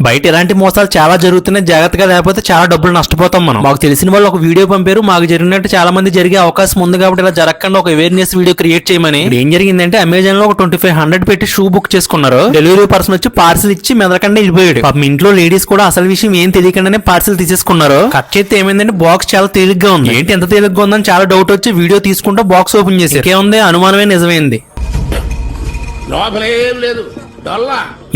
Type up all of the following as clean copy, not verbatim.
బయట ఇలాంటి మోసాలు చాలా జరుగుతున్నాయి, జాగ్రత్తగా లేకపోతే చాలా డబ్బులు నష్టపోతాం మనం. మాకు తెలిసిన వాళ్ళు ఒక వీడియో పంపారు, మాకు జరిగినట్టు చాలా మంది జరిగే అవకాశం ఉంది కాబట్టి ఇలా జరగకుండా ఒక అవేర్నెస్ వీడియో క్రియేట్ చేయమని. ఏం జరిగిందంటే అమెజాన్ లో ఒక 2500 పెట్టి షూ బుక్ చేసుకున్నారు. డెలివరీ పర్సన్ వచ్చి పార్సిల్ ఇచ్చి మెదలకుండా వెళ్ళిపోయాడు. పాపం ఇంట్లో లేడీస్ కూడా అసలు విషయం ఏం తెలియకుండానే పార్సిల్ తీసేసుకున్నారు. కట్ చేస్తే ఏమైందంటే బాక్స్ చాలా తేలిగ్గా ఉంది. ఏంటి ఎంత తేలిగ్గా ఉందని చాలా డౌట్ వచ్చి వీడియో తీసుకుంటూ బాక్స్ ఓపెన్ చేసి ఏముంది అనుమానమే నిజమైంది.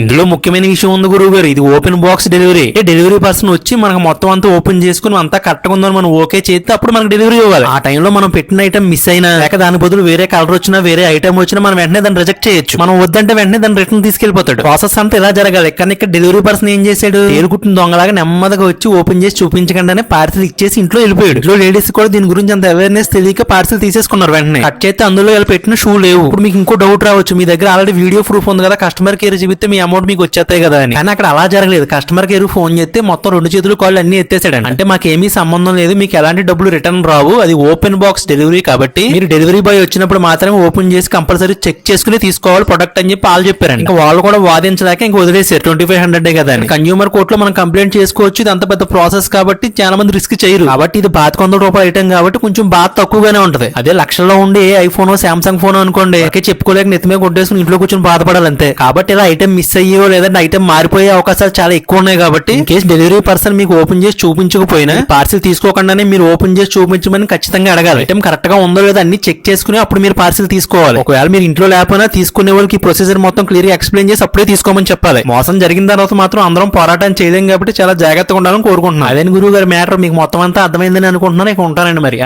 ఇందులో ముఖ్యమైన విషయం ఉంది గురువు గారు, ఇది open box delivery. Delivery person వచ్చి మనకు మొత్తం అంతా ఓపెన్ చేసుకుని అంతా కరెక్ట్ గా ఉందని మనం ఓకే చేస్తే అప్పుడు మనకు డెలివరీ ఇవ్వాలి. ఆ టైంలో మనం పెట్టిన ఐటమ్ మిస్ అయినా లేక దాని బదులు వేరే కలర్ వచ్చినా వేరే ఐటమ్ వచ్చినా మనం వెంటనే దాన్ని రిజెక్ట్ చేయొచ్చు. మనం వద్దంటే వెంటనే దాన్ని రిటర్న్ తీసుకెళ్లిపోతాడు. ప్రాసెస్ అంతా ఇలా జరగాలి. కానీ ఇక్కడ డెలివరీ పర్సన్ ఏం చేశాడు, తేలుకుట్టిన దొంగలాగా నెమ్మదిగా వచ్చి ఓపెన్ చేసి చూపించకుండానే పార్సిల్ ఇచ్చేసి ఇంట్లో వెళ్ళిపోయాడు. ఇంట్లో లేడీస్ కూడా దీని గురించి అంత అవేర్నెస్ తెలియక పార్సిల్ తీసేసుకున్నారు. వెంటనే కట్ చేస్తే అందులో ఇలా పెట్టిన షూ లేవు. ఇప్పుడు మీకు ఇంకో డౌట్ రావచ్చు, మీ దగ్గర ఆల్రెడీ వీడియో ప్రూఫ్ ఉంది కదా, కస్టమర్ కేర్ చూపిస్తే మీ అమౌంట్ మీకు వచ్చేస్తాయి కదా అని. కానీ అక్కడ అలా జరగలేదు. కస్టమర్ కేర్ ఫోన్ చేస్తే మొత్తం 2 చేతులు కాళ్ళు అన్ని ఎత్తేసాడు. అంటే మాకేమీ సంబంధం లేదు, మీకు ఎలాంటి డబ్బులు రిటర్న్ రావు, అది ఓపెన్ బాక్స్ డెలివరీ కాబట్టి మీరు డెలివరీ బాయ్ వచ్చినప్పుడు మాత్రమే ఓపెన్ చేసి కంపల్సరీ చెక్ చేసుకుని తీసుకోవాలి ప్రొడక్ట్ అని చెప్పి వాళ్ళు చెప్పారు. ఇంకా వాళ్ళు కూడా వాదించలేక ఇంకా వదిలేసారు. 2500 కదా అని. కన్యూమర్ కోర్ట్ లో మనం కంప్లైంట్ చేసుకోవచ్చు. ఇది అంత పెద్ద ప్రాసెస్ కాబట్టి చాలా మంది రిస్క్ చేయరు. కాబట్టి ఇది ₹100 ఐటమ్ కాబట్టి కొంచెం బాగా తక్కువగానే ఉంటది. అదే లక్షల్లో ఉండి ఐఫోన్ సామ్సంగ్ ఫోన్ అనుకోండి, చెప్పుకోలేక నెత్తిమే కొట్టేసుకుని ఇంట్లో కూర్చొని బాధపడాలి అంతే. కాబట్టి ఇలా ఐటమ్ మిస్ అయ్యో లేదంటే ఐటమ్ మారిపోయే అవకాశాలు చాలా ఎక్కువ ఉన్నాయి. కాబట్టి ఇన్ కేసు డెలివరీ పర్సన్ మీకు ఓపెన్ చేసి చూపించకపోయినా పార్సిల్ తీసుకోకుండానే మీరు ఓపెన్ చేసి చూపించమని ఖచ్చితంగా అడగాలి. ఐటమ్ కరెక్ట్ గా ఉందో లేదో అన్ని చెక్ చేసుకుని అప్పుడు మీరు పార్సిల్ తీసుకోవాలి. ఒకవేళ మీరు ఇంట్లో లేకపోయినా తీసుకునే వాళ్ళకి ప్రొసీజర్ మొత్తం క్లియర్ గా ఎక్స్ప్లెయిన్ చేసి అప్పుడే తీసుకోమని చెప్పాలి. మోసం జరిగిన తర్వాత మాత్రం అందరం పోరాటం చేయలేం కాబట్టి చాలా జాగ్రత్తగా ఉండాలని కోరుకుంటున్నాను. అదే గురువు గారి మ్యాటర్ మీకు మొత్తం అంతా అర్థమైందని అనుకుంటున్నాను. ఇక ఉంటానండి మరి.